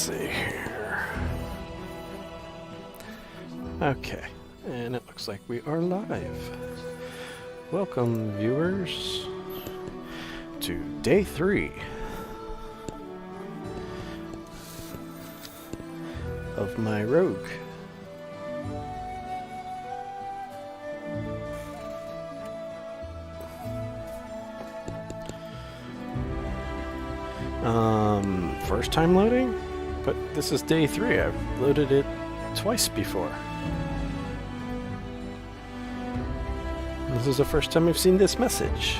see here. Okay, and it looks like we are live. Welcome, viewers, to day 3 of my rogue. First time loading? But this is day 3. I've loaded it twice before. This is the first time I've seen this message.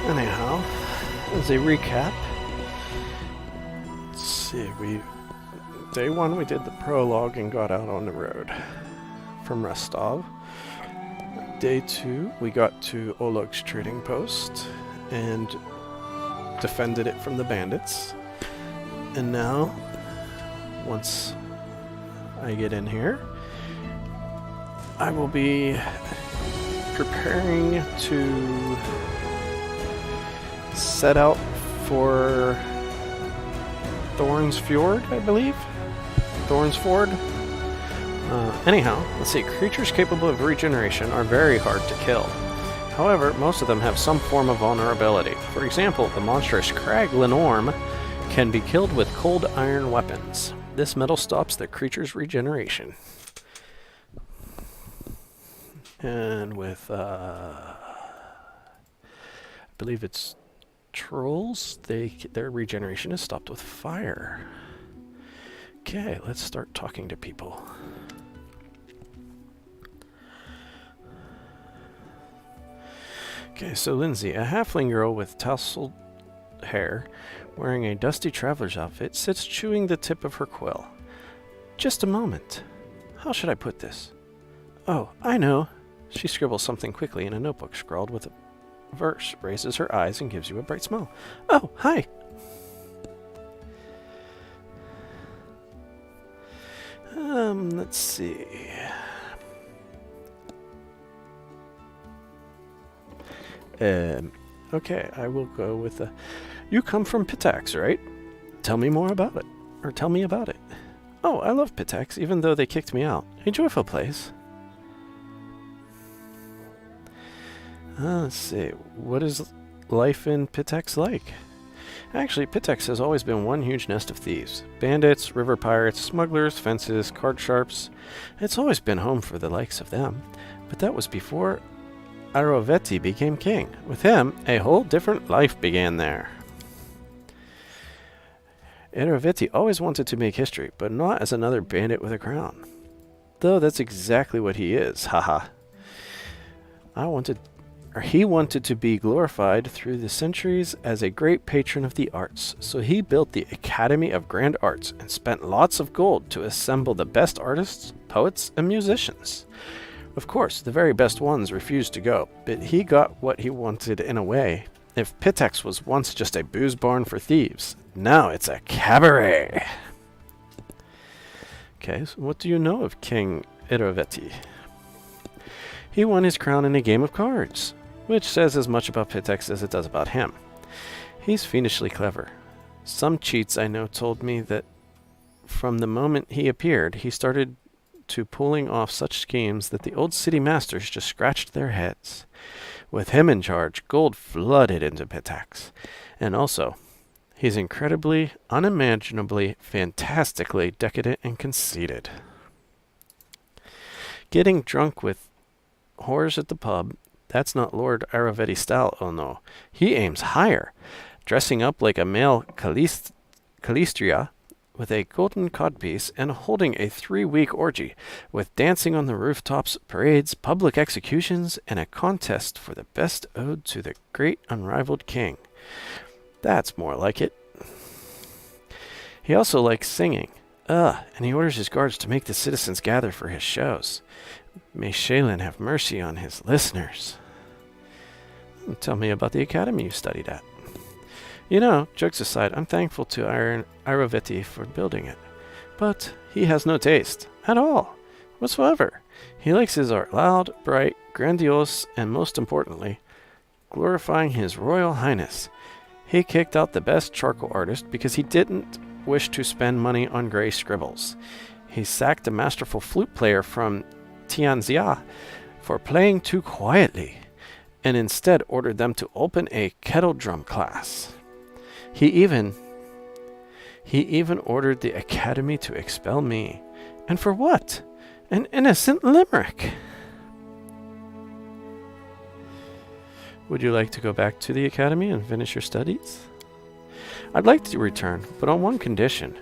Anyhow, as a recap, let's see, day 1 we did the prologue and got out on the road from Rostov. Day 2 we got to Olog's trading post and defended it from the bandits. And now, once I get in here, I will be preparing to set out for Thorn's Fjord, I believe? Thorn's Ford? Anyhow, let's see. Creatures capable of regeneration are very hard to kill. However, most of them have some form of vulnerability. For example, the monstrous Crag Lenorm can be killed with cold iron weapons. This metal stops the creature's regeneration. And with, I believe it's trolls, their regeneration is stopped with fire. Okay, let's start talking to people. Okay, so Lindsay, a halfling girl with tousled hair, wearing a dusty traveler's outfit, sits chewing the tip of her quill. Just a moment. How should I put this? Oh, I know. She scribbles something quickly in a notebook scrawled with a verse, raises her eyes, and gives you a bright smile. Oh, hi! Let's see. Okay, I will go with the... You come from Pitax, right? Tell me more about it. Or tell me about it. Oh, I love Pitax, even though they kicked me out. A joyful place. Let's see. What is life in Pitax like? Actually, Pitax has always been one huge nest of thieves. Bandits, river pirates, smugglers, fences, card sharps. It's always been home for the likes of them. But that was before Aroveti became king. With him, a whole different life began there. Aroveti always wanted to make history, but not as another bandit with a crown. Though that's exactly what he is, haha. He wanted to be glorified through the centuries as a great patron of the arts, so he built the Academy of Grand Arts and spent lots of gold to assemble the best artists, poets, and musicians. Of course, the very best ones refused to go, but he got what he wanted in a way. If Pitax was once just a booze barn for thieves, now it's a cabaret. Okay, so what do you know of King Iroveti? He won his crown in a game of cards, which says as much about Pitax as it does about him. He's fiendishly clever. Some cheats I know told me that from the moment he appeared, he started to pulling off such schemes that the old city masters just scratched their heads. With him in charge, gold flooded into Pitax. And also, he's incredibly, unimaginably, fantastically decadent and conceited. Getting drunk with whores at the pub, that's not Lord Aroveti's style, oh no. He aims higher, dressing up like a male Calistria with a golden codpiece and holding a 3-week orgy, with dancing on the rooftops, parades, public executions, and a contest for the best ode to the great unrivaled king. That's more like it. He also likes singing. And he orders his guards to make the citizens gather for his shows. May Shaylin have mercy on his listeners. Tell me about the academy you studied at. You know, jokes aside, I'm thankful to Irovetti for building it. But he has no taste. At all. Whatsoever. He likes his art loud, bright, grandiose, and most importantly, glorifying his Royal Highness. He kicked out the best charcoal artist because he didn't wish to spend money on gray scribbles. He sacked a masterful flute player from Tianxia for playing too quietly, and instead ordered them to open a kettle drum class. He even ordered the academy to expel me. And for what? An innocent limerick. Would you like to go back to the academy and finish your studies? I'd like to return, but on one condition.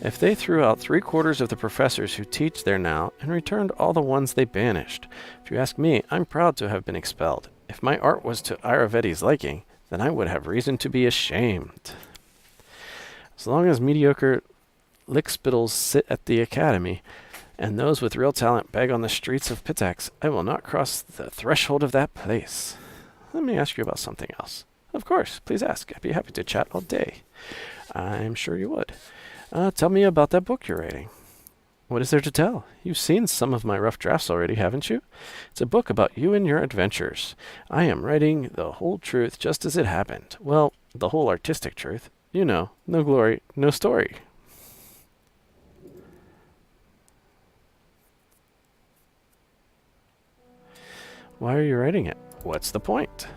If they threw out 3/4 of the professors who teach there now and returned all the ones they banished. If you ask me, I'm proud to have been expelled. If my art was to Irovetti's liking, then I would have reason to be ashamed. As long as mediocre lickspittles sit at the academy, and those with real talent beg on the streets of Pitex, I will not cross the threshold of that place. Let me ask you about something else. Of course, please ask. I'd be happy to chat all day. I'm sure you would. Tell me about that book you're writing. What is there to tell? You've seen some of my rough drafts already, haven't you? It's a book about you and your adventures. I am writing the whole truth just as it happened. Well, the whole artistic truth. You know, no glory, no story. Why are you writing it? What's the point?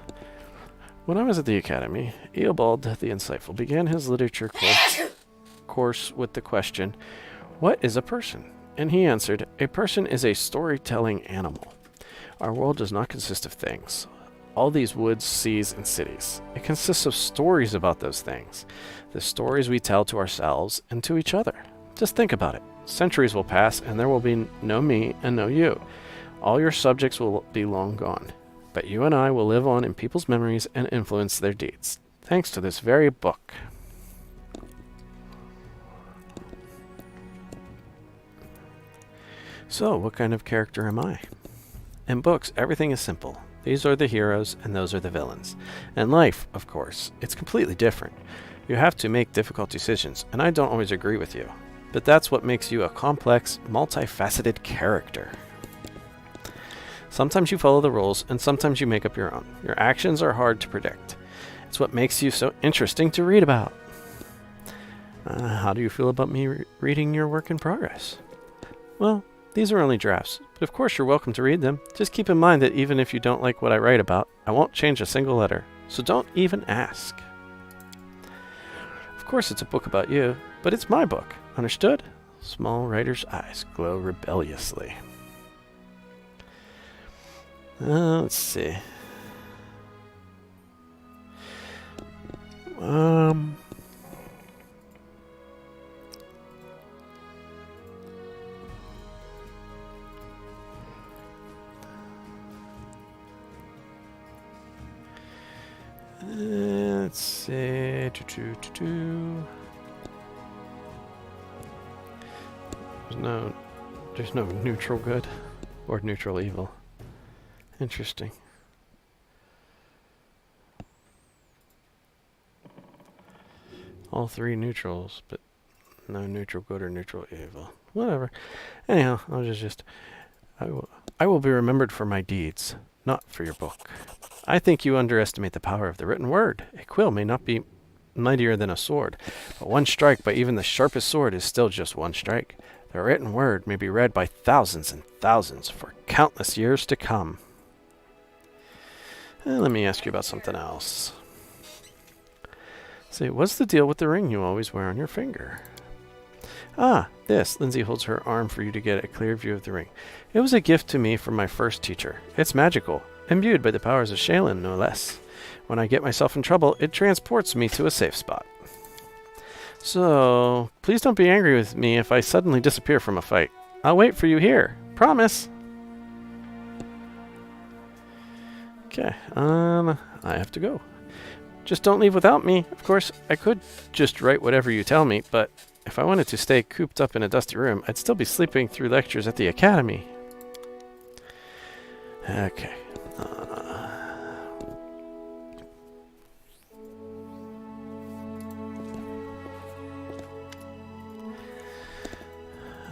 When I was at the academy, Eobald the Insightful began his literature course with the question, what is a person? And he answered, a person is a storytelling animal. Our world does not consist of things. All these woods, seas, and cities. It consists of stories about those things. The stories we tell to ourselves and to each other. Just think about it. Centuries will pass and there will be no me and no you. All your subjects will be long gone. But you and I will live on in people's memories and influence their deeds. Thanks to this very book. So, what kind of character am I? In books, everything is simple. These are the heroes, and those are the villains. In life, of course, it's completely different. You have to make difficult decisions, and I don't always agree with you. But that's what makes you a complex, multifaceted character. Sometimes you follow the rules, and sometimes you make up your own. Your actions are hard to predict. It's what makes you so interesting to read about. How do you feel about me reading your work in progress? Well, these are only drafts, but of course you're welcome to read them. Just keep in mind that even if you don't like what I write about, I won't change a single letter, so don't even ask. Of course it's a book about you, but it's my book. Understood? Small writer's eyes glow rebelliously. Let's see. Let's see. There's no neutral good or neutral evil. Interesting. All three neutrals, but no neutral good or neutral evil. Whatever. Anyhow, I will be remembered for my deeds, not for your book. I think you underestimate the power of the written word. A quill may not be mightier than a sword, but one strike by even the sharpest sword is still just one strike. The written word may be read by thousands and thousands for countless years to come. Let me ask you about something else. Say, what's the deal with the ring you always wear on your finger? Ah, this. Lindsay holds her arm for you to get a clear view of the ring. It was a gift to me from my first teacher. It's magical, imbued by the powers of Shaylin, no less. When I get myself in trouble, it transports me to a safe spot. So, please don't be angry with me if I suddenly disappear from a fight. I'll wait for you here. Promise! Okay, I have to go. Just don't leave without me. Of course, I could just write whatever you tell me, but if I wanted to stay cooped up in a dusty room, I'd still be sleeping through lectures at the academy. Okay.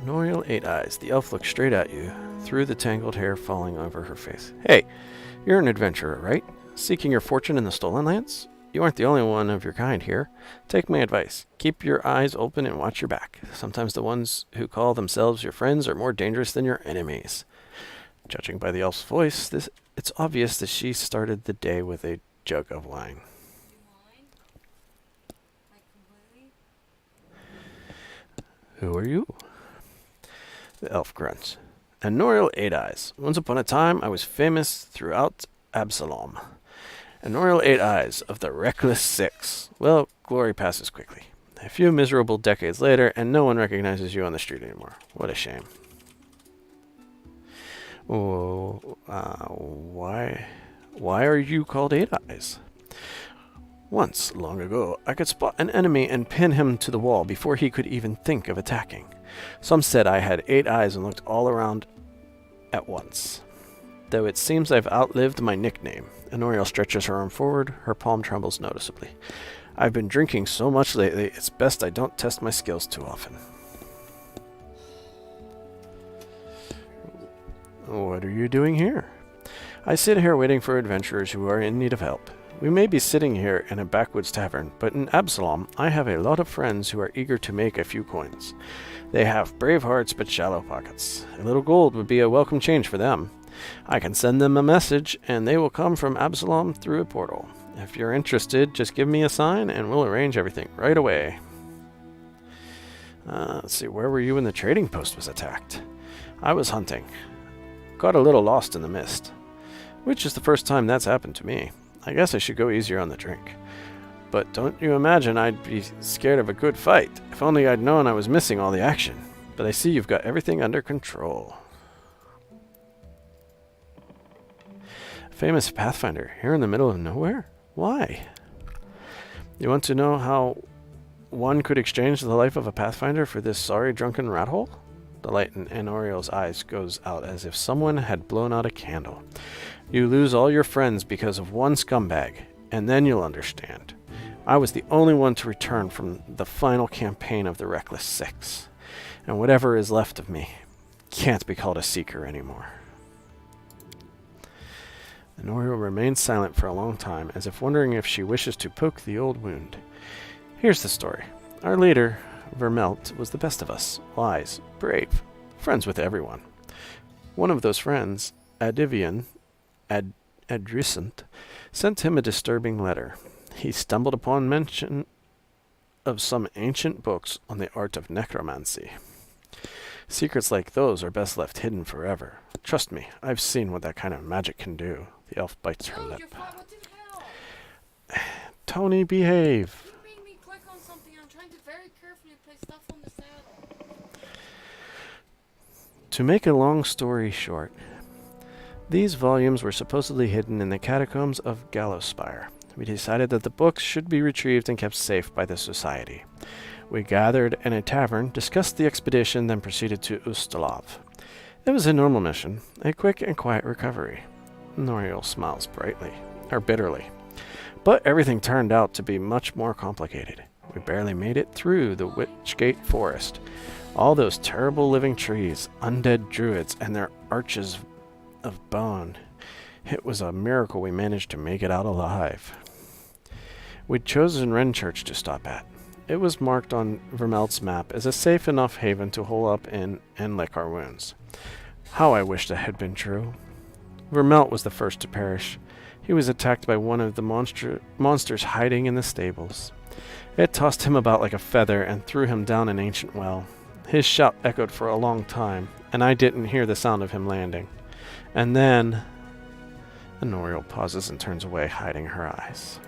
Noriel Eight Eyes. The elf looks straight at you, through the tangled hair falling over her face. Hey, you're an adventurer, right? Seeking your fortune in the Stolen Lands? You aren't the only one of your kind here. Take my advice. Keep your eyes open and watch your back. Sometimes the ones who call themselves your friends are more dangerous than your enemies. Judging by the elf's voice, it's obvious that she started the day with a jug of wine. Who are you? The elf grunts. And Noriel Eight Eyes. Once upon a time, I was famous throughout Absalom. And Noriel Eight Eyes of the Reckless Six. Well, glory passes quickly. A few miserable decades later, and no one recognizes you on the street anymore. What a shame. Oh, why are you called Eight Eyes? Once, long ago, I could spot an enemy and pin him to the wall before he could even think of attacking. Some said I had 8 eyes and looked all around at once. Though it seems I've outlived my nickname. Honoriel stretches her arm forward, her palm trembles noticeably. I've been drinking so much lately, it's best I don't test my skills too often. What are you doing here? I sit here waiting for adventurers who are in need of help. We may be sitting here in a backwoods tavern, but in Absalom, I have a lot of friends who are eager to make a few coins. They have brave hearts but shallow pockets. A little gold would be a welcome change for them. I can send them a message, and they will come from Absalom through a portal. If you're interested, just give me a sign, and we'll arrange everything right away. Let's see, where were you when the trading post was attacked? I was hunting. Got a little lost in the mist. Which is the first time that's happened to me. I guess I should go easier on the drink. But don't you imagine I'd be scared of a good fight. If only I'd known I was missing all the action. But I see you've got everything under control. Famous Pathfinder, here in the middle of nowhere? Why? You want to know how one could exchange the life of a Pathfinder for this sorry drunken rat hole? The light in Honoriel's eyes goes out as if someone had blown out a candle. You lose all your friends because of one scumbag, and then you'll understand. I was the only one to return from the final campaign of the Reckless Six, and whatever is left of me can't be called a seeker anymore. Honoriel remains silent for a long time, as if wondering if she wishes to poke the old wound. Here's the story. Our leader, Vermelt, was the best of us, wise, brave, friends with everyone. One of those friends, Adrian, sent him a disturbing letter. He stumbled upon mention of some ancient books on the art of necromancy. Secrets like those are best left hidden forever. Trust me, I've seen what that kind of magic can do. The elf bites her lip. Tony, behave. You made me click on something. I'm trying to very carefully place stuff on the saddle. To make a long story short, these volumes were supposedly hidden in the catacombs of Gallowspire. We decided that the books should be retrieved and kept safe by the Society. We gathered in a tavern, discussed the expedition, then proceeded to Ustalav. It was a normal mission, a quick and quiet recovery. Noriel smiles bitterly. But everything turned out to be much more complicated. We barely made it through the Witchgate Forest. All those terrible living trees, undead druids, and their arches of bone. It was a miracle we managed to make it out alive. We'd chosen Wrenchurch to stop at. It was marked on Vermelt's map as a safe enough haven to hole up in and lick our wounds. How I wish that had been true. Vermelt was the first to perish. He was attacked by one of the monsters hiding in the stables. It tossed him about like a feather and threw him down an ancient well. His shout echoed for a long time, and I didn't hear the sound of him landing. And then... Honoriel pauses and turns away, hiding her eyes.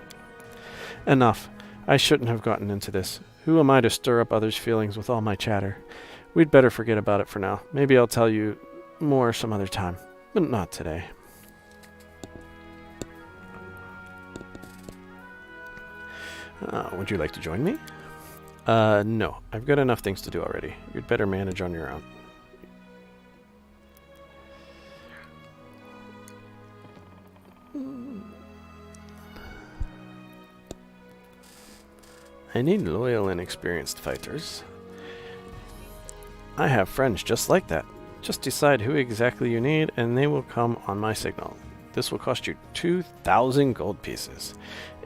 Enough. I shouldn't have gotten into this. Who am I to stir up others' feelings with all my chatter? We'd better forget about it for now. Maybe I'll tell you more some other time, but not today. Would you like to join me? No. I've got enough things to do already. You'd better manage on your own. I need loyal and experienced fighters. I have friends just like that. Just decide who exactly you need, and they will come on my signal. This will cost you 2,000 gold pieces.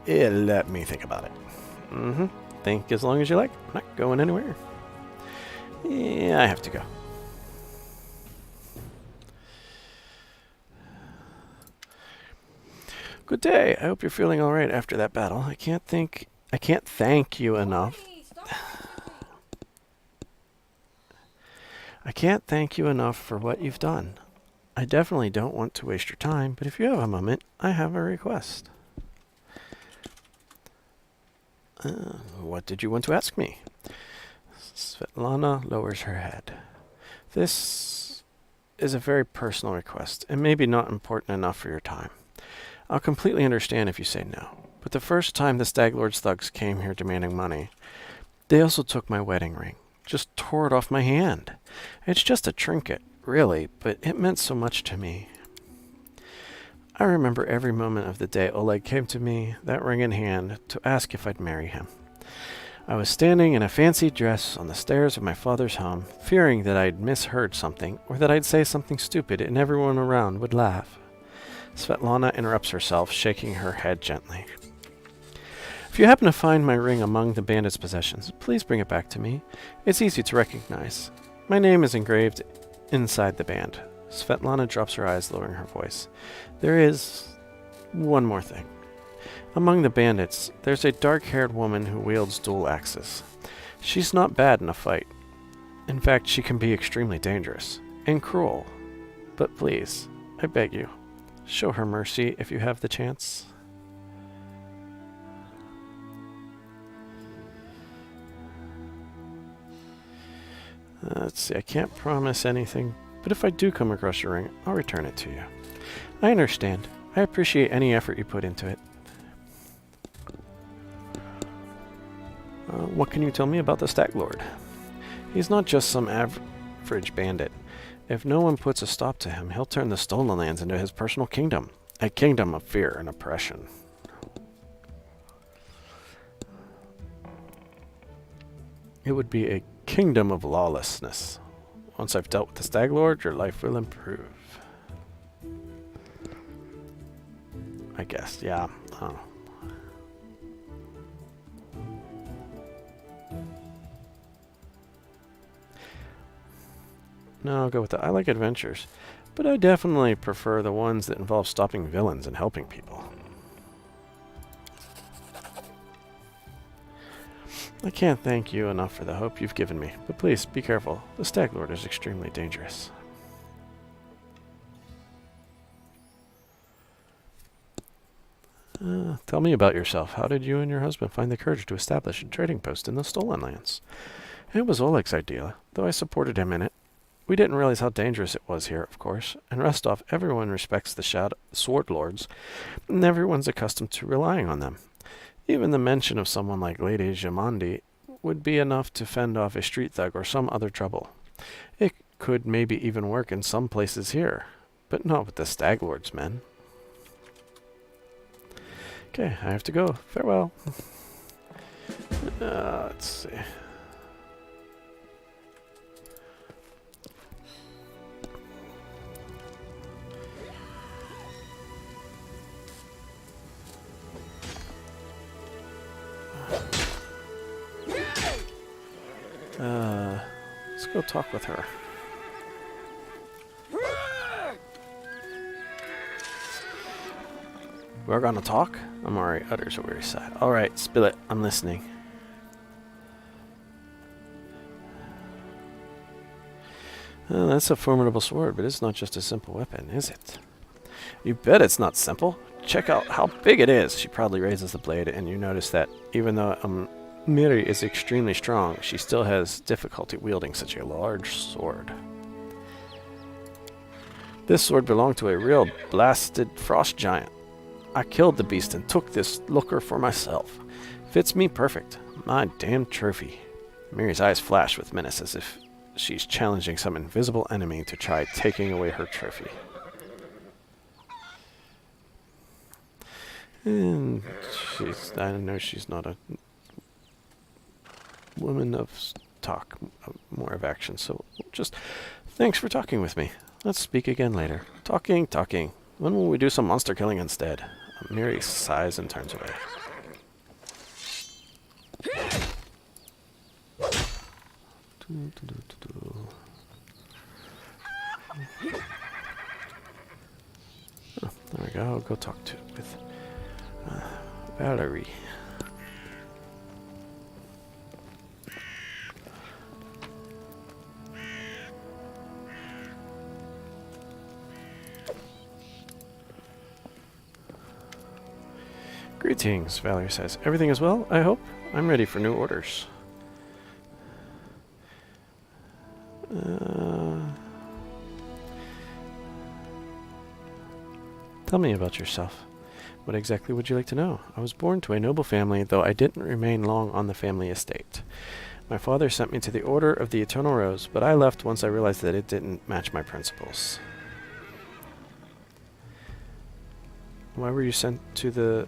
Let me think about it. Think as long as you like. I'm not going anywhere. Yeah, I have to go. Good day. I hope you're feeling all right after that battle. I can't thank you enough. I can't thank you enough for what you've done. I definitely don't want to waste your time, but if you have a moment, I have a request. What did you want to ask me? Svetlana lowers her head. This is a very personal request, and maybe not important enough for your time. I'll completely understand if you say no, but the first time the Staglord's thugs came here demanding money, they also took my wedding ring. Just tore it off my hand. It's just a trinket, really, but it meant so much to me. I remember every moment of the day Oleg came to me, that ring in hand, to ask if I'd marry him. I was standing in a fancy dress on the stairs of my father's home, fearing that I'd misheard something, or that I'd say something stupid and everyone around would laugh. Svetlana interrupts herself, shaking her head gently. If you happen to find my ring among the bandits' possessions, please bring it back to me. It's easy to recognize. My name is engraved inside the band. Svetlana drops her eyes, lowering her voice. There is one more thing. Among the bandits, there's a dark-haired woman who wields dual axes. She's not bad in a fight. In fact, she can be extremely dangerous and cruel. But please, I beg you, show her mercy if you have the chance. Let's see, I can't promise anything, but if I do come across your ring, I'll return it to you. I understand. I appreciate any effort you put into it. What can you tell me about the Staglord? He's not just some average bandit. If no one puts a stop to him, he'll turn the stolen lands into his personal kingdom. A kingdom of fear and oppression. It would be a kingdom of lawlessness. Once I've dealt with the Staglord, your life will improve. I guess, yeah. Oh. No, I'll go with that. I like adventures, but I definitely prefer the ones that involve stopping villains and helping people. I can't thank you enough for the hope you've given me, but please be careful. The Staglord is extremely dangerous. Tell me about yourself. How did you and your husband find the courage to establish a trading post in the stolen lands? It was Oleg's idea, though I supported him in it. We didn't realize how dangerous it was here, of course, and rest off, everyone respects the sword lords, and everyone's accustomed to relying on them. Even the mention of someone like Lady Jamandi would be enough to fend off a street thug or some other trouble. It could maybe even work in some places here, but not with the Staglord's men. Okay, I have to go. Farewell. Let's see. Let's go talk with her. We're gonna talk? Amari utters a weary sigh. Alright, spill it. I'm listening. That's a formidable sword, but it's not just a simple weapon, is it? You bet it's not simple. Check out how big it is. She proudly raises the blade, and you notice that even though Miri is extremely strong, she still has difficulty wielding such a large sword. This sword belonged to a real blasted frost giant. I killed the beast and took this looker for myself. Fits me perfect. My damn trophy. Miri's eyes flash with menace as if she's challenging some invisible enemy to try taking away her trophy. And I know she's not a woman of talk, more of action. So just thanks for talking with me. Let's speak again later. Talking. When will we do some monster killing instead? Miri sighs and turns away. Oh, there we go. I'll go talk with Valerie. Greetings, Valerie says. Everything is well, I hope? I'm ready for new orders. Tell me about yourself. What exactly would you like to know? I was born to a noble family, though I didn't remain long on the family estate. My father sent me to the Order of the Eternal Rose, but I left once I realized that it didn't match my principles. Why were you sent to the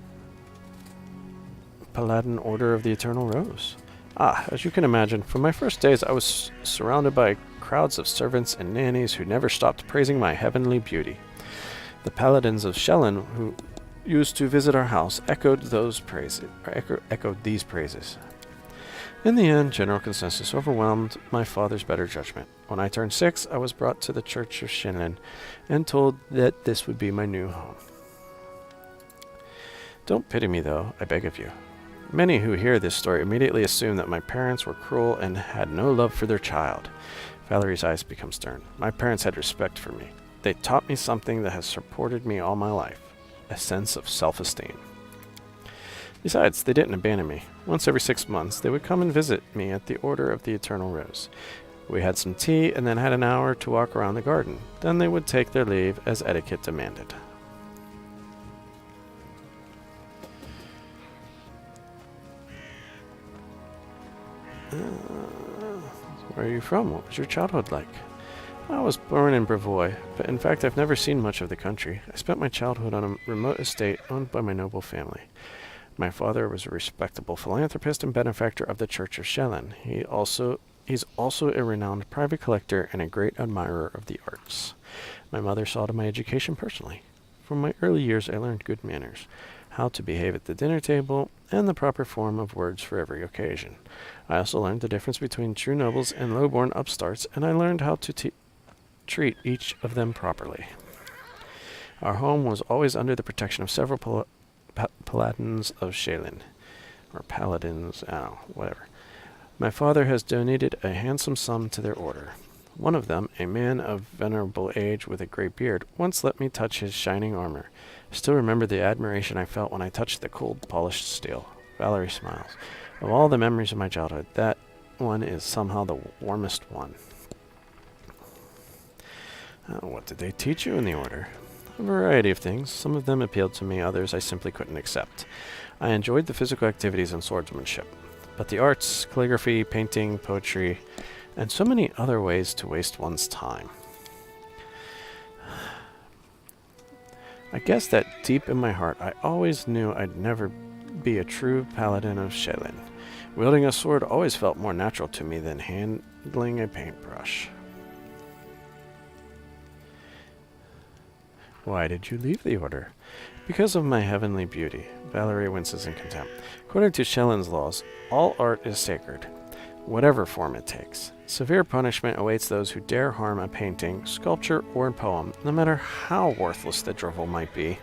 Paladin Order of the Eternal Rose? As you can imagine, from my first days I was surrounded by crowds of servants and nannies who never stopped praising my heavenly beauty. The paladins of Shellen, who used to visit our house, echoed these praises. In the end, general consensus overwhelmed my father's better judgment. When I turned 6, I was brought to the Church of Shellen and told that this would be my new home. Don't pity me, though, I beg of you. Many who hear this story immediately assume that my parents were cruel and had no love for their child. Valerie's eyes become stern. My parents had respect for me. They taught me something that has supported me all my life, a sense of self-esteem. Besides, they didn't abandon me. Once every 6 months, they would come and visit me at the Order of the Eternal Rose. We had some tea and then had an hour to walk around the garden. Then they would take their leave as etiquette demanded. Where are you from? What was your childhood like? I was born in Brevoy, but in fact I've never seen much of the country. I spent my childhood on a remote estate owned by my noble family. My father was a respectable philanthropist and benefactor of the Church of Shellen. He's also a renowned private collector and a great admirer of the arts. My mother saw to my education personally. From my early years I learned good manners, how to behave at the dinner table, and the proper form of words for every occasion. I also learned the difference between true nobles and low-born upstarts, and I learned how to treat each of them properly. Our home was always under the protection of several paladins of Shellen, or paladins, whatever. My father has donated a handsome sum to their order. One of them, a man of venerable age with a grey beard, once let me touch his shining armor. I still remember the admiration I felt when I touched the cold, polished steel. Valerie smiles. Of all the memories of my childhood, that one is somehow the warmest one. What did they teach you in the order? A variety of things. Some of them appealed to me, others I simply couldn't accept. I enjoyed the physical activities and swordsmanship, but the arts, calligraphy, painting, poetry, and so many other ways to waste one's time. I guess that deep in my heart I always knew I'd never be a true paladin of Shellen. Wielding a sword always felt more natural to me than handling a paintbrush. Why did you leave the order? Because of my heavenly beauty. Valerie winces in contempt. According to Shellen's laws, all art is sacred, whatever form it takes. Severe punishment awaits those who dare harm a painting, sculpture, or poem, no matter how worthless the drivel might be.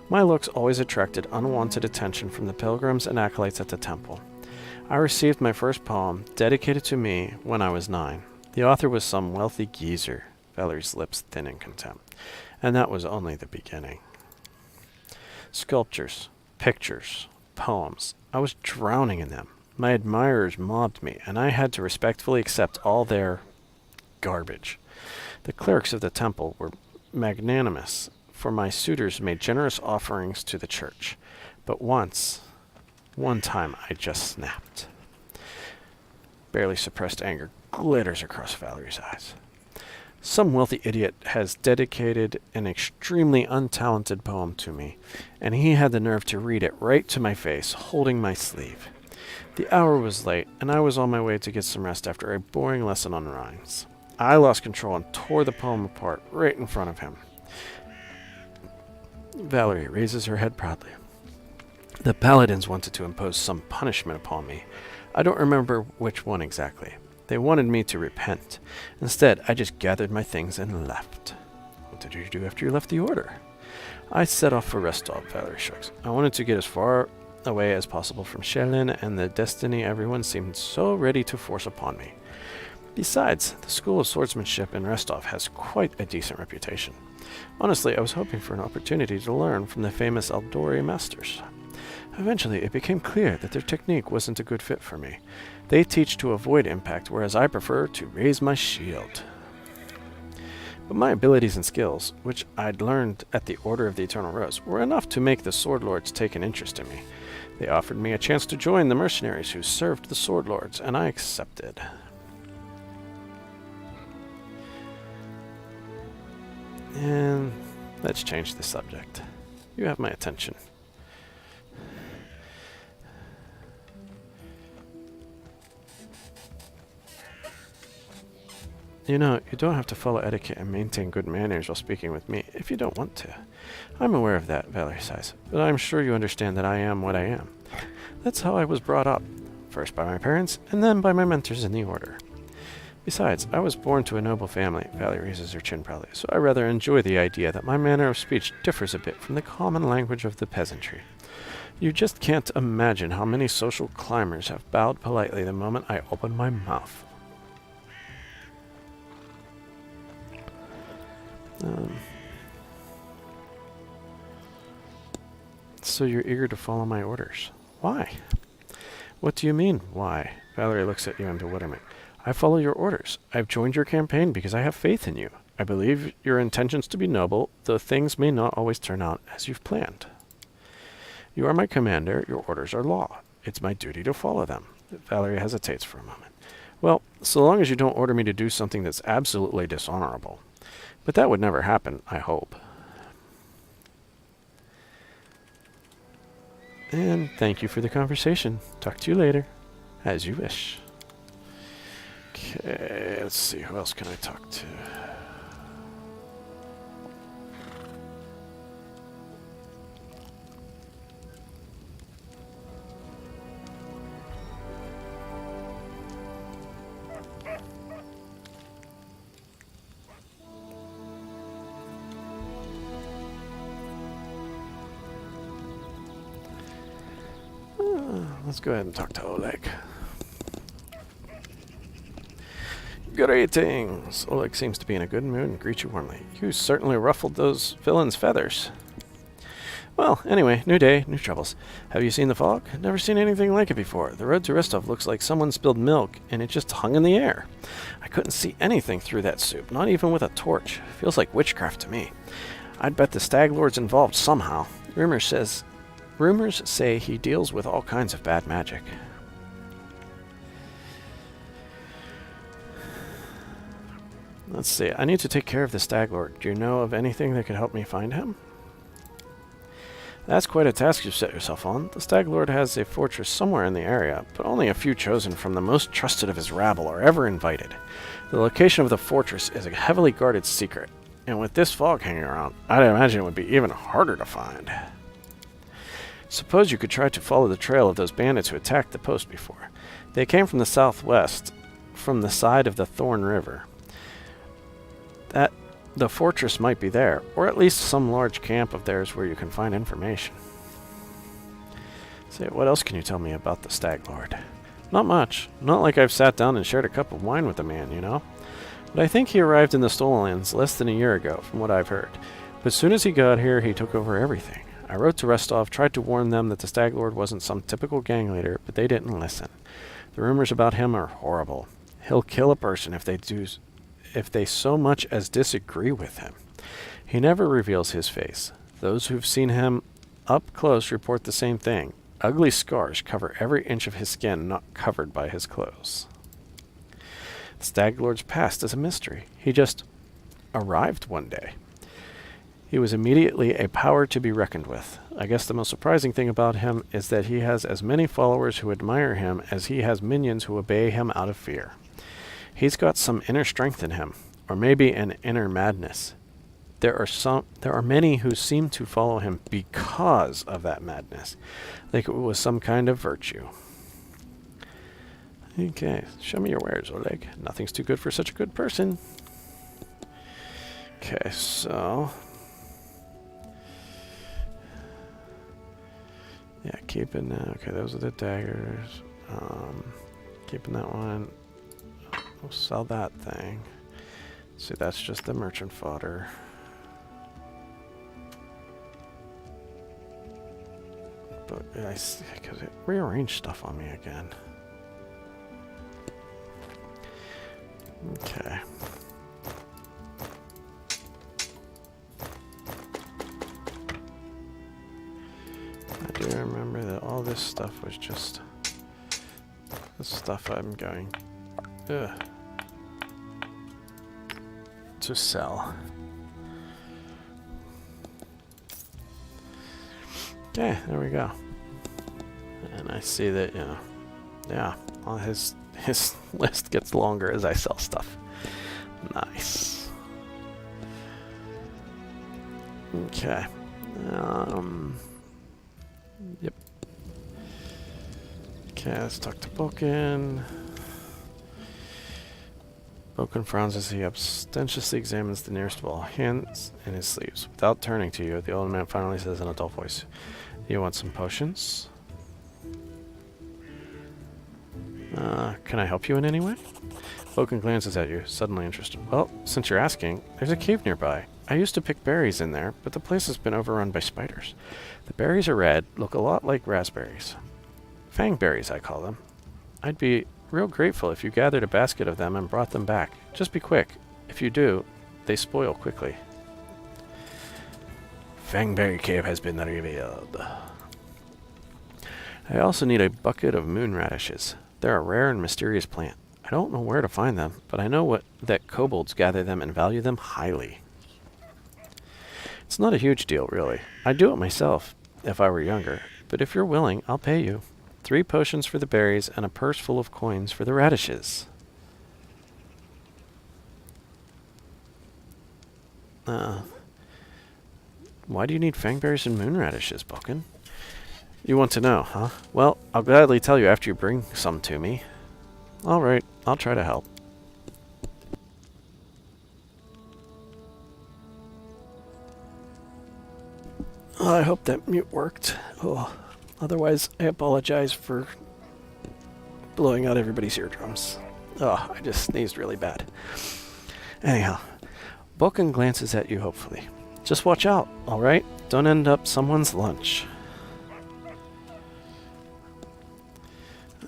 My looks always attracted unwanted attention from the pilgrims and acolytes at the temple. I received my first poem, dedicated to me, when I was 9. The author was some wealthy geezer. Valerie's lips thin in contempt. And that was only the beginning. Sculptures, pictures, poems. I was drowning in them. My admirers mobbed me, and I had to respectfully accept all their garbage. The clerics of the temple were magnanimous, for my suitors made generous offerings to the church. But one time I just snapped. Barely suppressed anger glitters across Valerie's eyes. Some wealthy idiot has dedicated an extremely untalented poem to me, and he had the nerve to read it right to my face, holding my sleeve. The hour was late, and I was on my way to get some rest after a boring lesson on rhymes. I lost control and tore the poem apart right in front of him. Valerie raises her head proudly. The paladins wanted to impose some punishment upon me. I don't remember which one exactly. They wanted me to repent. Instead, I just gathered my things and left. What did you do after you left the order? I set off for Restov, Valerie shrugs. I wanted to get as far away as possible from Shelin and the destiny everyone seemed so ready to force upon me. Besides, the School of Swordsmanship in Restov has quite a decent reputation. Honestly, I was hoping for an opportunity to learn from the famous Eldori masters. Eventually, it became clear that their technique wasn't a good fit for me. They teach to avoid impact, whereas I prefer to raise my shield. But my abilities and skills, which I'd learned at the Order of the Eternal Rose, were enough to make the Sword Lords take an interest in me. They offered me a chance to join the mercenaries who served the Sword Lords, and I accepted. And let's change the subject. You have my attention. You know, you don't have to follow etiquette and maintain good manners while speaking with me if you don't want to. I'm aware of that, Valerie sighs, but I'm sure you understand that I am what I am. That's how I was brought up, first by my parents, and then by my mentors in the Order. Besides, I was born to a noble family, Valerie raises her chin proudly, so I rather enjoy the idea that my manner of speech differs a bit from the common language of the peasantry. You just can't imagine how many social climbers have bowed politely the moment I opened my mouth. So you're eager to follow my orders. Why? What do you mean, why? Valerie looks at you in bewilderment. I follow your orders. I've joined your campaign because I have faith in you. I believe your intentions to be noble, though things may not always turn out as you've planned. You are my commander. Your orders are law. It's my duty to follow them. Valerie hesitates for a moment. Well, so long as you don't order me to do something that's absolutely dishonorable. But that would never happen, I hope. And thank you for the conversation. Talk to you later. As you wish. Okay, let's see. Who else can I talk to? Let's go ahead and talk to Oleg. Greetings! Oleg seems to be in a good mood and greets you warmly. You certainly ruffled those villains' feathers. Well, anyway, new day, new troubles. Have you seen the fog? Never seen anything like it before. The road to Rostov looks like someone spilled milk and it just hung in the air. I couldn't see anything through that soup, not even with a torch. Feels like witchcraft to me. I'd bet the Stag Lord's involved somehow. Rumors say he deals with all kinds of bad magic. Let's see. I need to take care of the Stag Lord. Do you know of anything that could help me find him? That's quite a task you've set yourself on. The Stag Lord has a fortress somewhere in the area, but only a few chosen from the most trusted of his rabble are ever invited. The location of the fortress is a heavily guarded secret, and with this fog hanging around, I'd imagine it would be even harder to find. Suppose you could try to follow the trail of those bandits who attacked the post before. They came from the southwest, from the side of the Thorn River. The fortress might be there, or at least some large camp of theirs where you can find information. Say, what else can you tell me about the Stag Lord? Not much. Not like I've sat down and shared a cup of wine with the man, you know? But I think he arrived in the Stolen Lands less than a year ago, from what I've heard. But as soon as he got here, he took over everything. I wrote to Rostov, tried to warn them that the Stag Lord wasn't some typical gang leader, but they didn't listen. The rumors about him are horrible. He'll kill a person if they so much as disagree with him. He never reveals his face. Those who've seen him up close report the same thing. Ugly scars cover every inch of his skin not covered by his clothes. The Stag Lord's past is a mystery. He just arrived one day. He was immediately a power to be reckoned with. I guess the most surprising thing about him is that he has as many followers who admire him as he has minions who obey him out of fear. He's got some inner strength in him, or maybe an inner madness. There are many who seem to follow him because of that madness, like it was some kind of virtue. Okay, show me your wares, Oleg. Nothing's too good for such a good person. Okay, so... yeah, keeping that. Okay, those are the daggers. Keeping that one. We'll sell that thing. See, that's just the merchant fodder. But I see, because it rearranged stuff on me again. Okay. I do remember that all this stuff was just the stuff I'm going to sell. Okay, there we go. And I see that, you know, yeah, all his list gets longer as I sell stuff. Nice. Okay. Yep. Okay, let's talk to Boken. Boken frowns as he ostentatiously examines the nearest wall, hands in his sleeves. Without turning to you, the old man finally says in a dull voice, "You want some potions? Can I help you in any way?" Boken glances at you, suddenly interested. "Well, since you're asking, there's a cave nearby. I used to pick berries in there, but the place has been overrun by spiders. The berries are red, look a lot like raspberries. Fangberries, I call them. I'd be real grateful if you gathered a basket of them and brought them back. Just be quick. If you do, they spoil quickly." Fangberry Cave has been revealed. I also need a bucket of moon radishes. They're a rare and mysterious plant. I don't know where to find them, but I know that kobolds gather them and value them highly. It's not a huge deal, really. I'd do it myself, if I were younger, but if you're willing, I'll pay you. 3 potions for the berries and a purse full of coins for the radishes. Why do you need fangberries and moon radishes, Boken? You want to know, huh? Well, I'll gladly tell you after you bring some to me. Alright, I'll try to help. I hope that mute worked. Oh, otherwise, I apologize for blowing out everybody's eardrums. Oh, I just sneezed really bad. Anyhow, Boken glances at you hopefully. Just watch out, alright? Don't end up someone's lunch.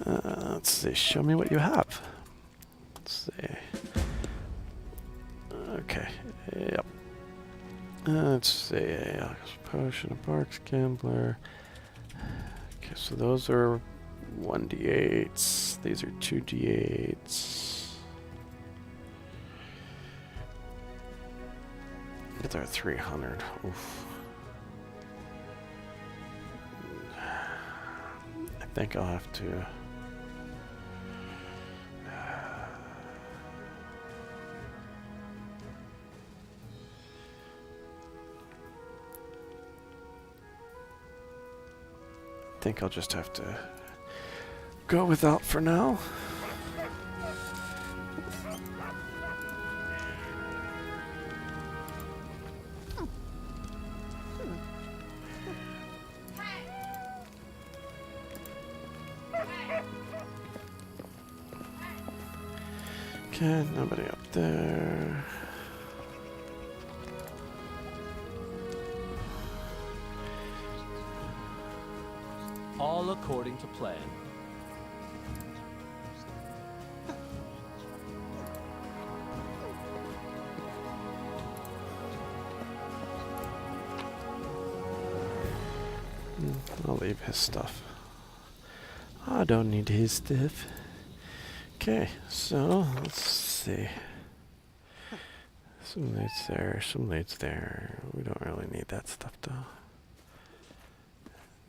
Let's see, show me what you have. Let's see. Okay, yep. Let's see, potion of Barks, Gambler. Okay, so those are 1d8s. These are 2d8s. They're 300. Oof. I think I'll have to... I think I'll just have to go without for now. Okay, nobody up there. All according to plan. I'll leave his stuff. I don't need his stuff. Okay, so let's see. Some lights there, some lights there. We don't really need that stuff though.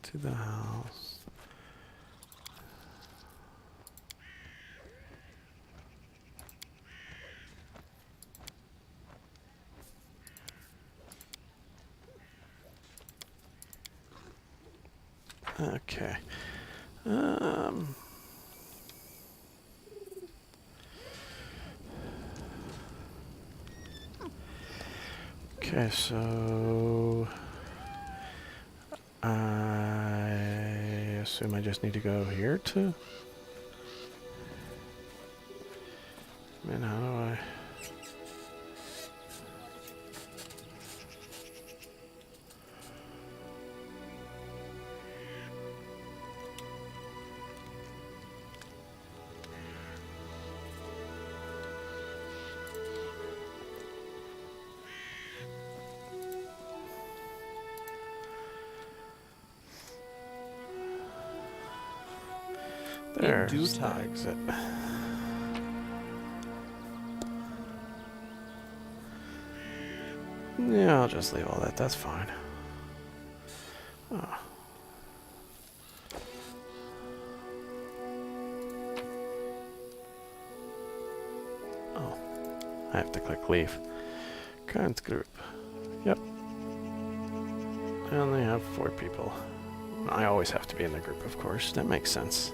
To the house. Okay. Okay, so I assume I just need to go here to. Man, how do I? There's due the time. exit. Yeah, I'll just leave all that. That's fine. Oh. Oh. I have to click leave. Current group. Yep. I only have 4 people. I always have to be in the group, of course. That makes sense.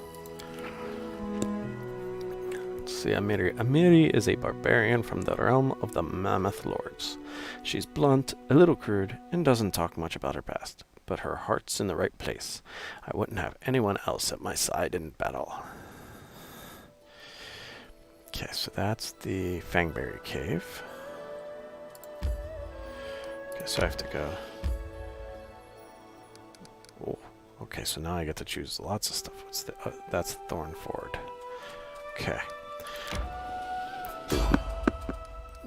Let's see, Amiri. Amiri is a barbarian from the realm of the Mammoth Lords. She's blunt, a little crude, and doesn't talk much about her past. But her heart's in the right place. I wouldn't have anyone else at my side in battle. Okay, so that's the Fangberry Cave. Okay, so I have to go. Oh, okay, so now I get to choose lots of stuff. What's the, that's Thorn Ford. Okay.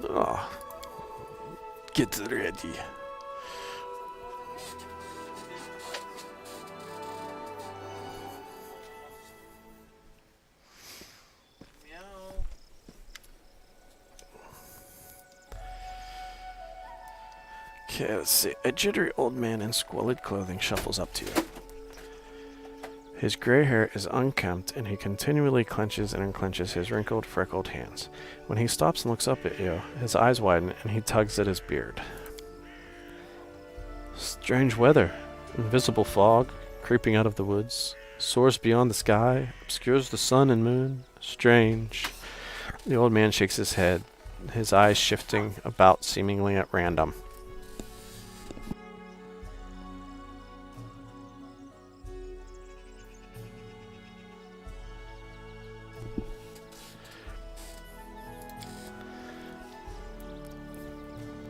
Oh. Get ready. Okay, let's see. A jittery old man in squalid clothing shuffles up to you. His gray hair is unkempt, and he continually clenches and unclenches his wrinkled, freckled hands. When he stops and looks up at you, his eyes widen, and he tugs at his beard. Strange weather. Invisible fog, creeping out of the woods, soars beyond the sky, obscures the sun and moon. Strange. The old man shakes his head, his eyes shifting about seemingly at random.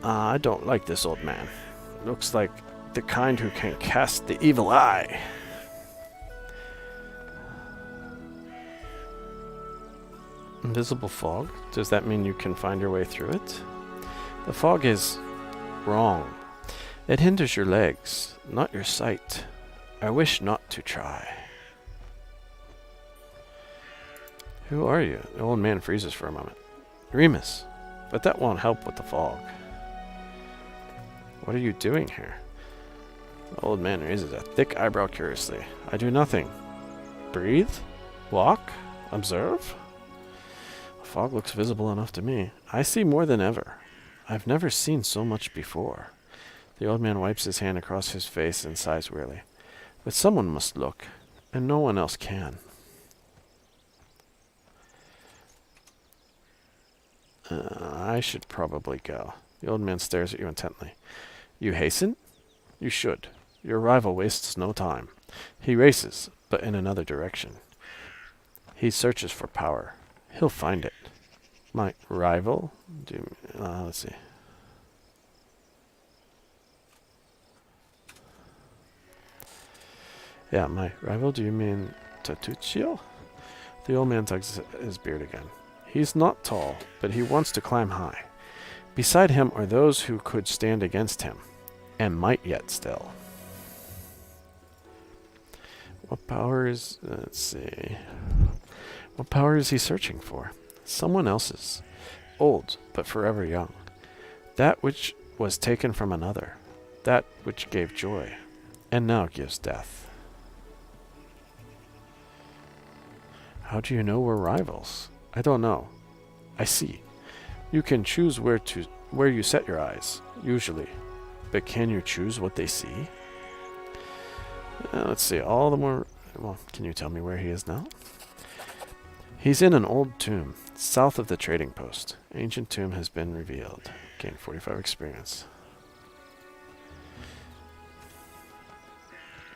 I don't like this old man. Looks like the kind who can cast the evil eye. Invisible fog? Does that mean you can find your way through it? The fog is wrong. It hinders your legs, not your sight. I wish not to try. Who are you? The old man freezes for a moment. Remus, but that won't help with the fog. What are you doing here? The old man raises a thick eyebrow curiously. I do nothing. Breathe? Walk? Observe? The fog looks visible enough to me. I see more than ever. I've never seen so much before. The old man wipes his hand across his face and sighs wearily. But someone must look, and no one else can. I should probably go. The old man stares at you intently. You hasten? You should. Your rival wastes no time. He races, but in another direction. He searches for power. He'll find it. My rival? Let's see. Yeah, my rival, do you mean Tatuccio? The old man tugs his beard again. He's not tall, but he wants to climb high. Beside him are those who could stand against him, and might yet still. What power is... let's see... What power is he searching for? Someone else's. Old, but forever young. That which was taken from another, that which gave joy, and now gives death. How do you know we're rivals? I don't know. I see. You can choose where you set your eyes, usually. But can you choose what they see? Let's see, all the more... Well, can you tell me where he is now? He's in an old tomb, south of the trading post. Ancient tomb has been revealed. Gain 45 experience.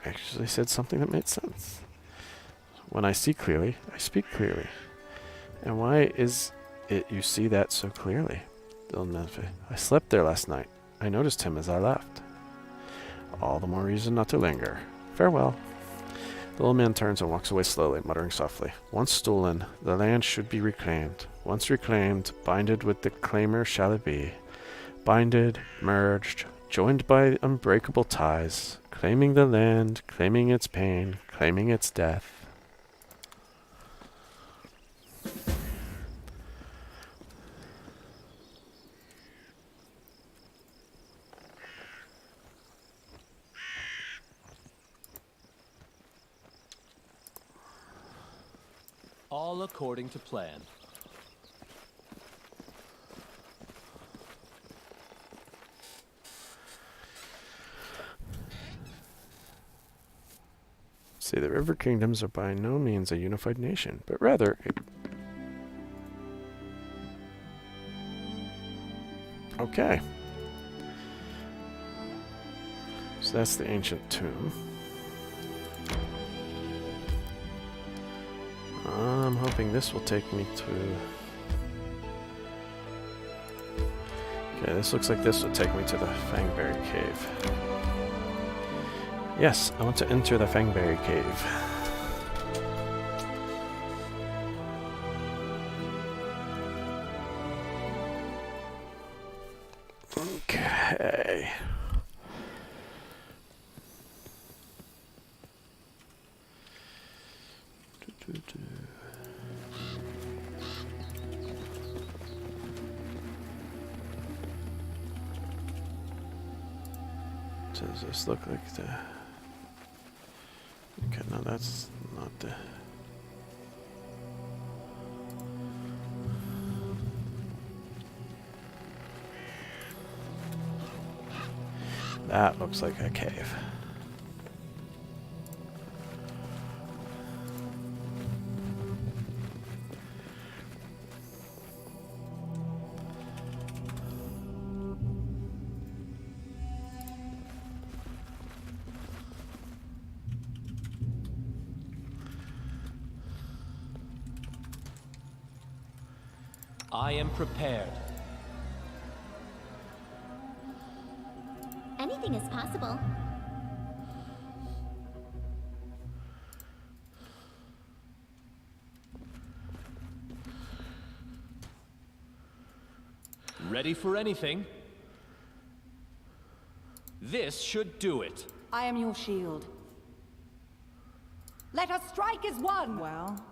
Actually said something that made sense. When I see clearly, I speak clearly. And why is it you see that so clearly? I slept there last night. I noticed him as I left. All the more reason not to linger. Farewell. The old man turns and walks away slowly, muttering softly. Once stolen, the land should be reclaimed. Once reclaimed, binded with the claimer shall it be. Binded, merged, joined by unbreakable ties, claiming the land, claiming its pain, claiming its death. All according to plan. See, the River Kingdoms are by no means a unified nation, but rather okay. So that's the ancient tomb. I'm hoping this will take me to... Okay, this looks like this will take me to the Fangberry Cave. Yes, I want to enter the Fangberry Cave. Okay. Does this look like the... Okay, no, that's not the... That looks like a cave. I am prepared. Anything is possible. Ready for anything? This should do it. I am your shield. Let us strike as one! Well...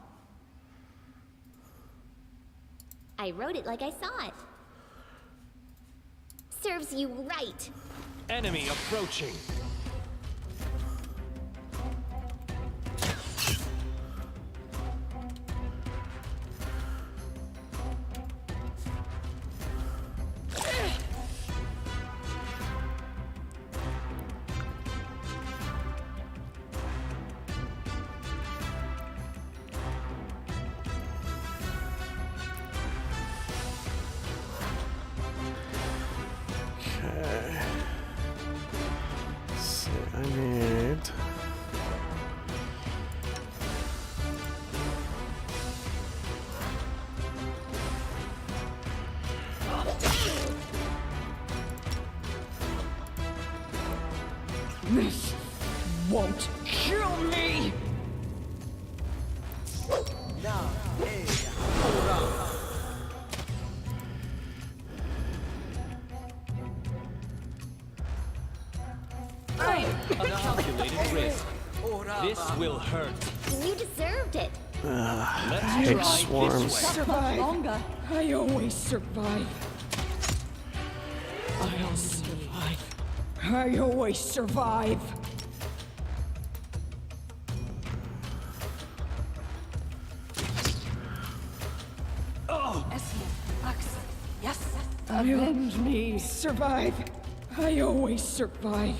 I wrote it like I saw it. Serves you right. Enemy approaching. This won't kill me! A calculated risk. This will hurt. You deserved it. Let's hate try swarms. this way. Survive longer. I always survive. I'll survive. I always survive. Avenge me, survive. I always survive.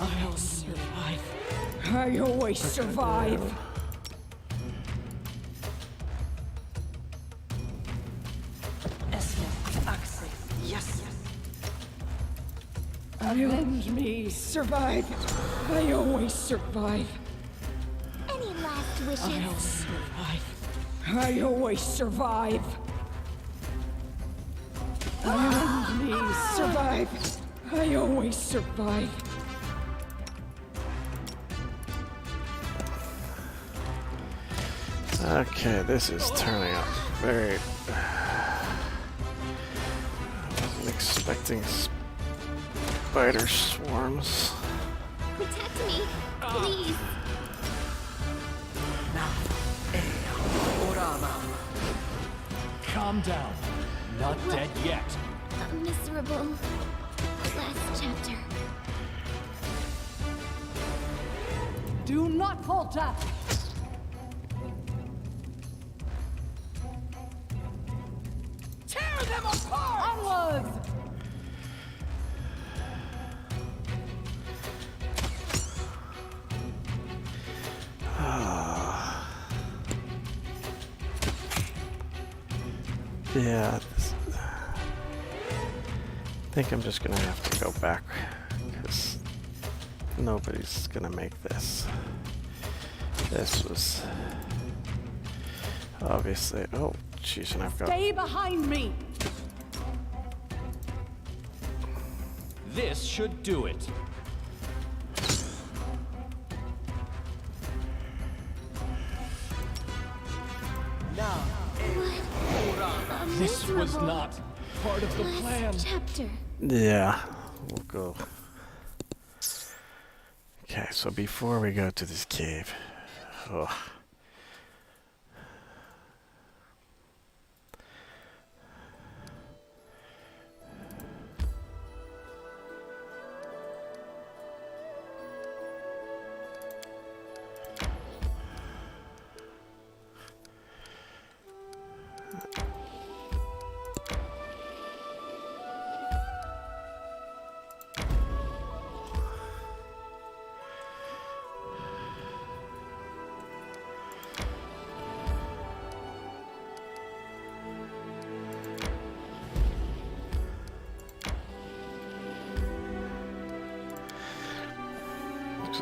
I'll survive. I always survive. Yes. Avenge me, survive. I always survive. Any last wishes? I'll survive. I always survive. Avenge me, survive. I always survive. Okay, this is turning out very... I wasn't expecting spider swarms. Protect me, please. Calm down. Not dead yet. A miserable last chapter. Do not falter. Tear them apart! Onwards! Yeah, I think I'm just gonna have to go back, because nobody's gonna make this. This was obviously... Oh, jeez, and I've got... Stay behind me! This should do it. This was not part of the plan. Last chapter. Yeah, we'll go. Okay, so before we go to this cave... Oh.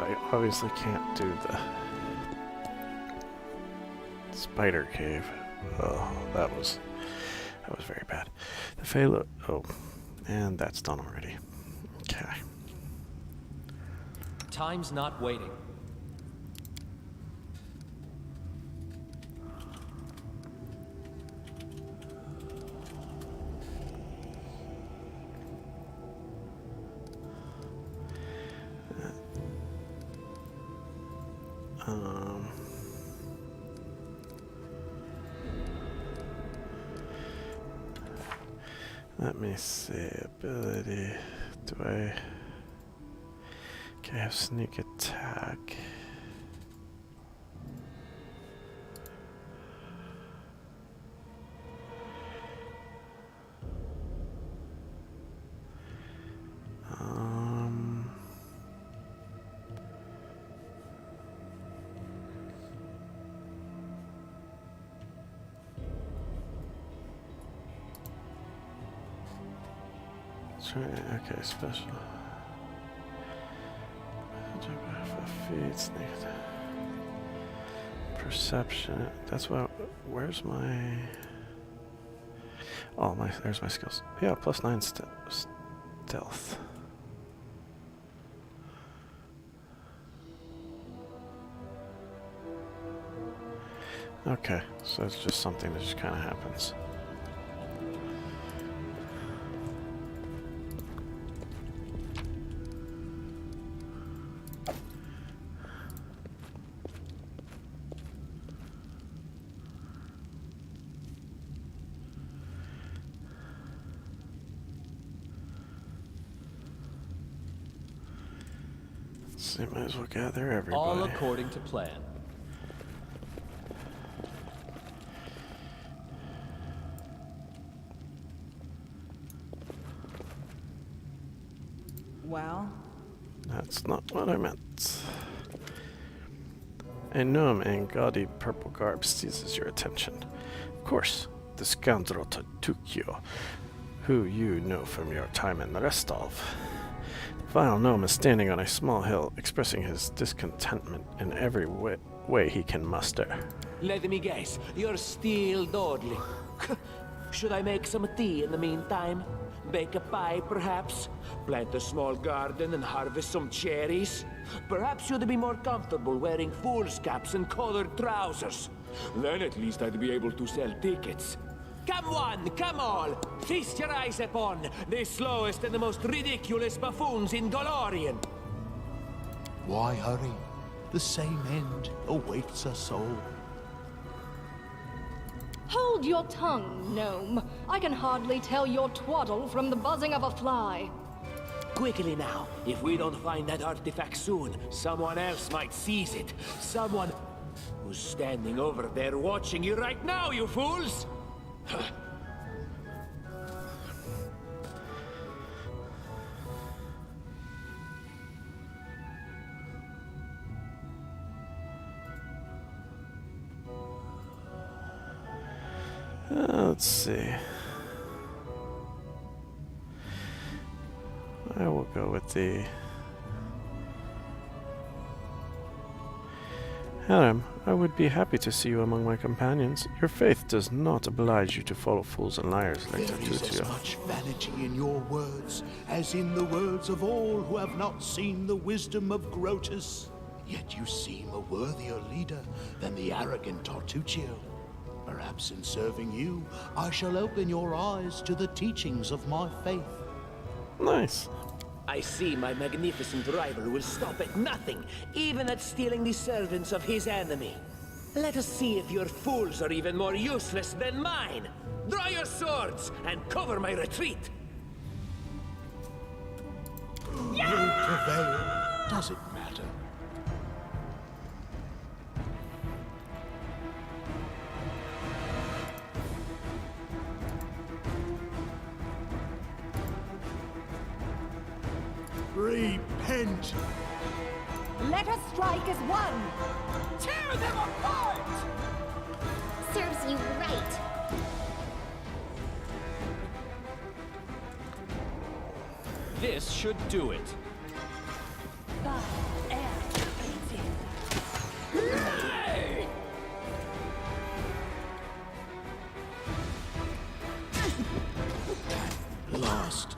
I obviously can't do the spider cave. Oh, that was very bad. The Phalo... Oh, and that's done already. Okay. Time's not waiting. Let me see. Ability. Do I... Okay, I have sneak attack. Okay, special. Feeds, perception. That's what. Where's my? Oh, there's my skills. Yeah, +9 stealth. Okay, so it's just something that just kind of happens. So you might as well gather everybody. All according to plan. Well, That's not what I meant. A gnome in gaudy purple garb seizes your attention. Of course, the scoundrel Tatukyo, who you know from your time in the Restov. The vile gnome is standing on a small hill, expressing his discontentment in every way he can muster. Let me guess, you're still dawdling. Should I make some tea in the meantime? Bake a pie, perhaps? Plant a small garden and harvest some cherries? Perhaps you'd be more comfortable wearing fool's caps and colored trousers. Then at least I'd be able to sell tickets. Come one, come all! Feast your eyes upon the slowest and the most ridiculous buffoons in Golorian! Why hurry? The same end awaits us all. Hold your tongue, gnome. I can hardly tell your twaddle from the buzzing of a fly. Quickly now, if we don't find that artifact soon, someone else might seize it. Someone who's standing over there watching you right now, you fools! Let's see. I will go with the... Helm, I would be happy to see you among my companions. Your faith does not oblige you to follow fools and liars like There is as Tatutio. much vanity in your words as in the words of all who have not seen the wisdom of Grotus. Yet you seem a worthier leader than the arrogant Tartuccio. Perhaps in serving you, I shall open your eyes to the teachings of my faith. Nice. I see my magnificent rival will stop at nothing, even at stealing the servants of his enemy. Let us see if your fools are even more useless than mine. Draw your swords and cover my retreat. Who will prevail? Does it matter? Repent! Let us strike as one! tear them apart! Serves you right. This should do it. Lost.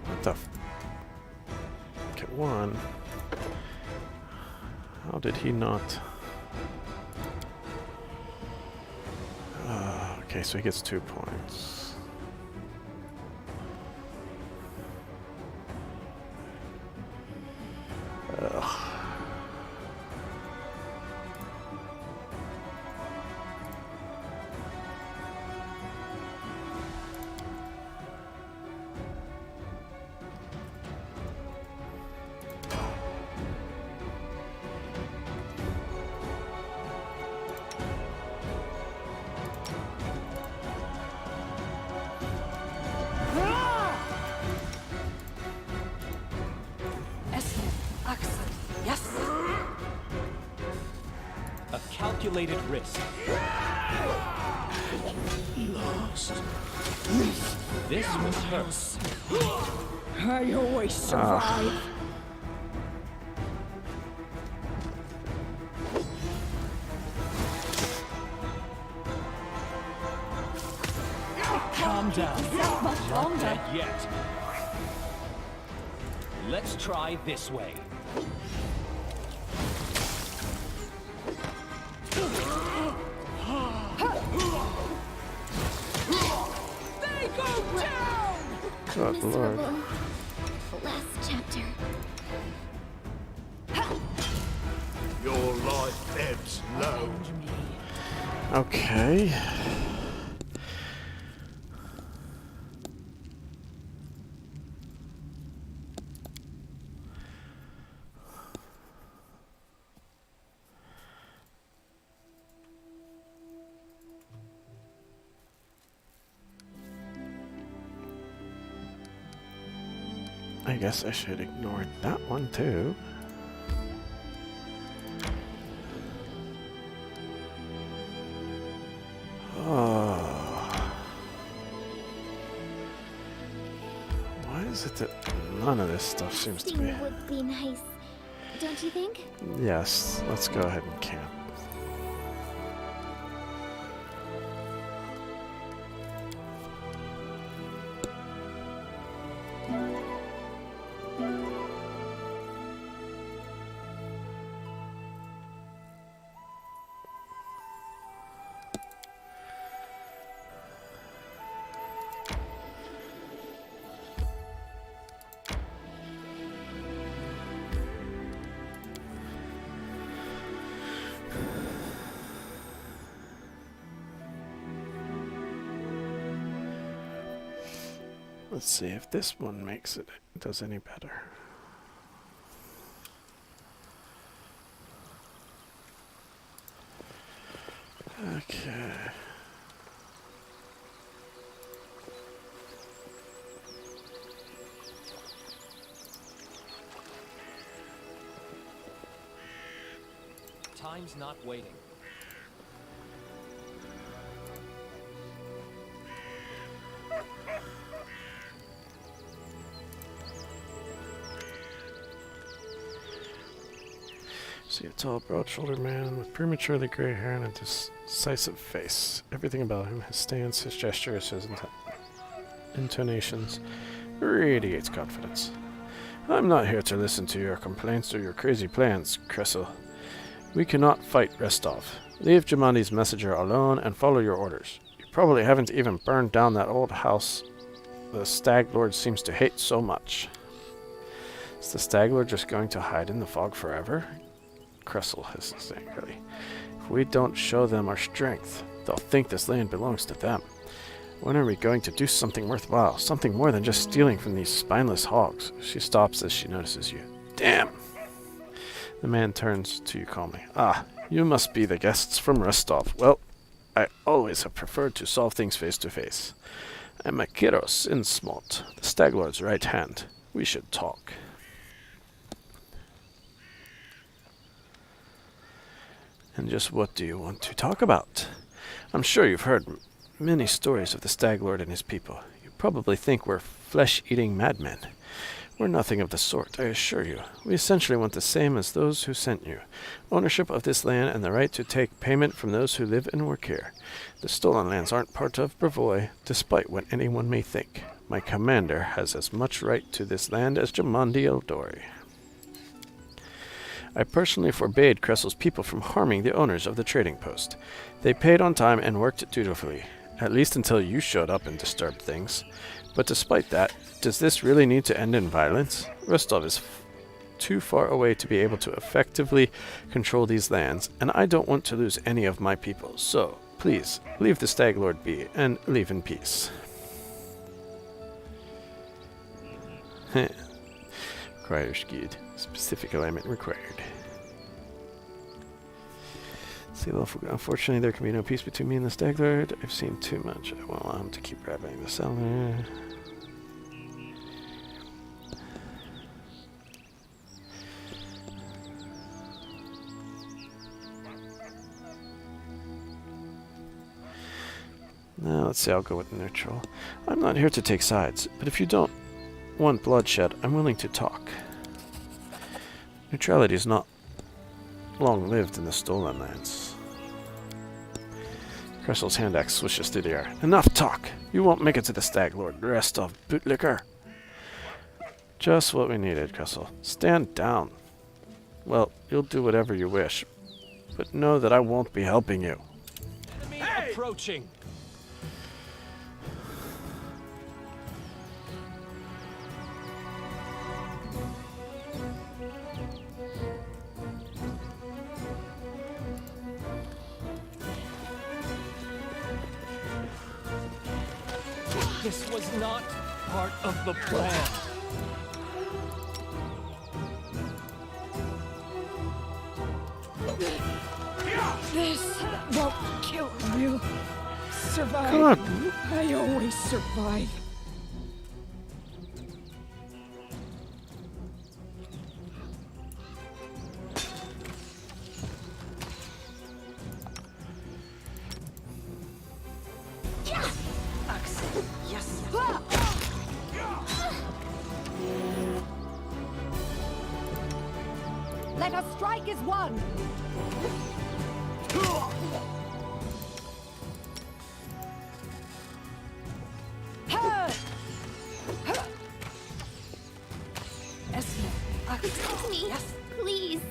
What the f... Okay, one. How did he not... okay, so he gets 2 points. Ugh. A calculated risk. Lost. This will hurt. I always survive. Calm down. Much longer. Dead yet. Let's try this way. They go down! Good lord. Miserable. Last chapter. Your life ebbs low. Okay. I guess I should ignore that one too. Oh. Why is it that none of this stuff seems to be? Resting would be nice, don't you think? Yes, let's go ahead and camp. Let's see if this one makes it does any better. Okay. Time's not waiting. See a tall, broad-shouldered man with prematurely gray hair and a decisive face. Everything about him, his stance, his gestures, his intonations, radiates confidence. I'm not here to listen to your complaints or your crazy plans, Kressel. We cannot fight Restov. Leave Jumandi's messenger alone and follow your orders. You probably haven't even burned down that old house the Stag Lord seems to hate so much. Is the Stag Lord just going to hide in the fog forever? Kressel hisses angrily. If we don't show them our strength, they'll think this land belongs to them. When are we going to do something worthwhile? Something more than just stealing from these spineless hogs? She stops as she notices you. Damn! The man turns to you calmly. Ah, you must be the guests from Rostov. Well, I always have preferred to solve things face to face. I'm Akiros Insmalt, the Stag Lord's right hand. We should talk. And just what do you want to talk about? I'm sure you've heard many stories of the Stag Lord and his people. You probably think we're flesh-eating madmen. We're nothing of the sort, I assure you. We essentially want the same as those who sent you. Ownership of this land and the right to take payment from those who live and work here. The stolen lands aren't part of Brevoy, despite what anyone may think. My commander has as much right to this land as Jamandi Eldori. I personally forbade Kressel's people from harming the owners of the trading post. They paid on time and worked dutifully, at least until you showed up and disturbed things. But despite that, does this really need to end in violence? Rostov is too far away to be able to effectively control these lands, and I don't want to lose any of my people, so please, leave the Stag Lord be, and leave in peace. Requires good. Specific alignment required. See, unfortunately, there can be no peace between me and the Stag Lord. I've seen too much. I won't allow him to keep rabbiting the cellar. Now, let's see, I'll go with neutral. I'm not here to take sides, but if you don't want bloodshed, I'm willing to talk. Neutrality is not long-lived in the Stolen Lands. Cressel's hand axe swishes through the air. Enough talk! You won't make it to the Stag Lord, rest of bootlicker. Just what we needed, Cressel. Stand down. Well, you'll do whatever you wish, but know that I won't be helping you. Enemy approaching. This was not part of the plan. This won't kill you. Survive. God. I always survive. Let us strike as one! Protect me, please.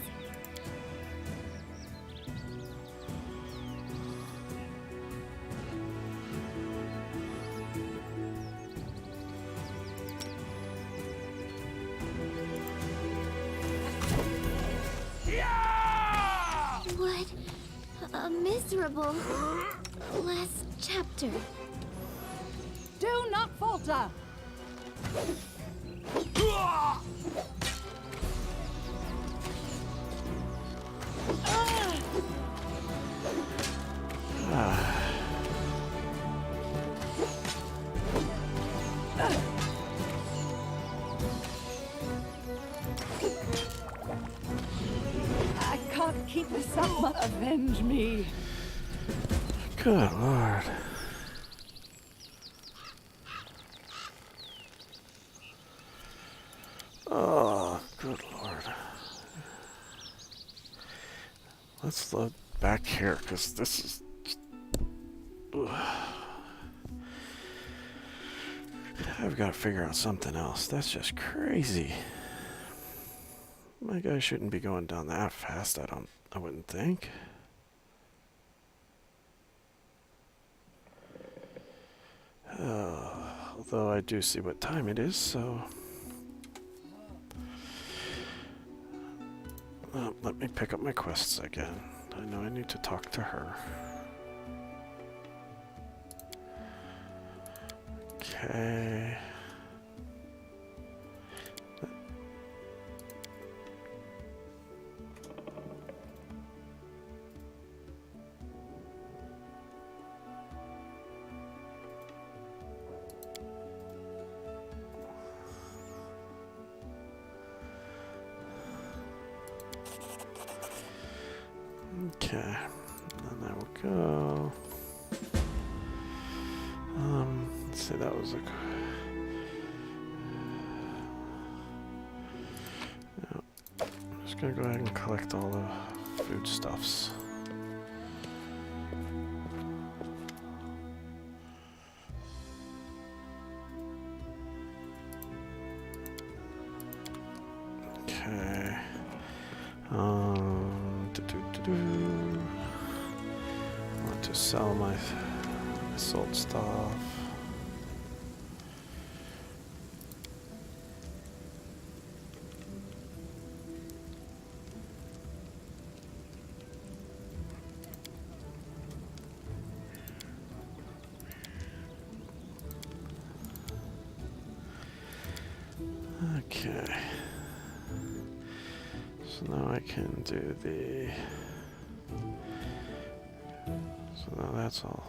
What a miserable last chapter. Do not falter! I can't keep this up. Avenge me. Good lord. Oh, good lord. Let's load back here, because this is... Ugh. I've got to figure out something else. That's just crazy. My guy shouldn't be going down that fast, I wouldn't think. Although I do see what time it is, so... let me pick up my quests again. I know I need to talk to her. Okay. Okay, and there we go. Let's see, that was a... Yeah. I'm just gonna go ahead and collect all the foodstuffs. Okay. Want to sell my sold stuff. Okay. So now I can do the... So now that's all.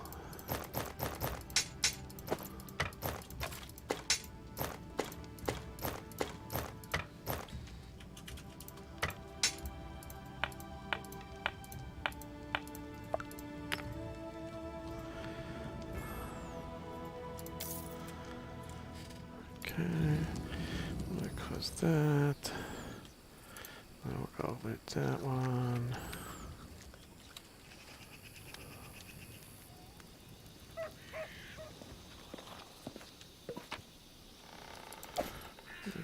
Okay. We'll close that. Then we'll go with that one.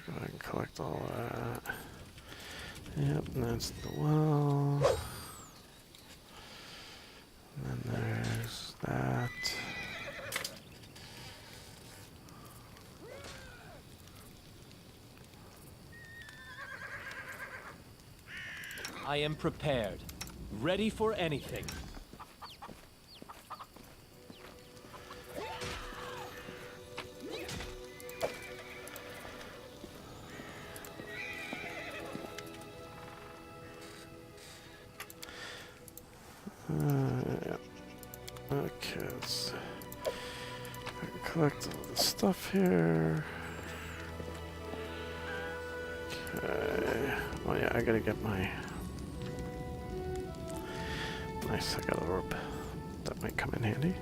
Go ahead and collect all that. Yep, and that's the well. And then there's that. I am prepared. Ready for anything. Yeah. Okay, let's collect all the stuff here. Okay. Oh yeah, I gotta get my... Nice, I got a orb. That might come in handy.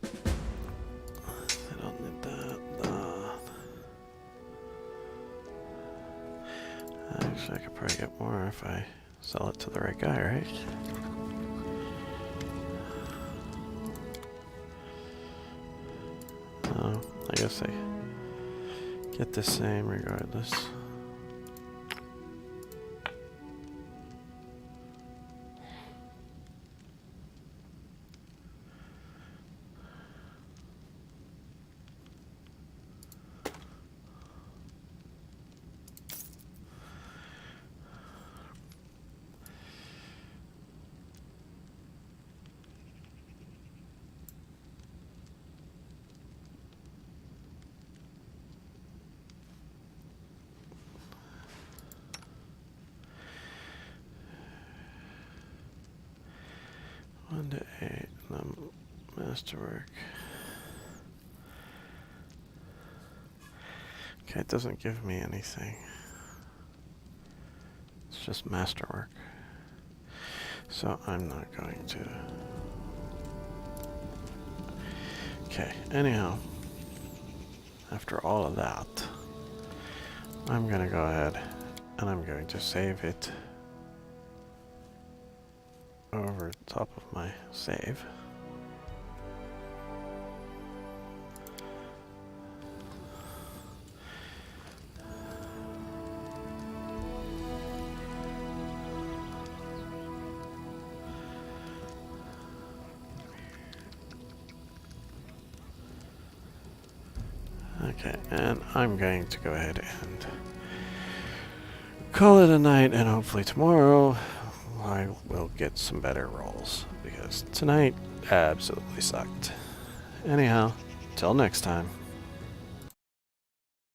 I don't need that. Actually, I could probably get more if I sell it to the right guy, right? I guess I get the same regardless. One to 8, masterwork. Okay, it doesn't give me anything. It's just masterwork. So I'm not going to. Okay, anyhow, after all of that, I'm gonna go ahead and I'm going to save it over top of my save. Okay, and I'm going to go ahead and call it a night, and hopefully tomorrow I will get some better rolls, because tonight absolutely sucked. Anyhow, till next time.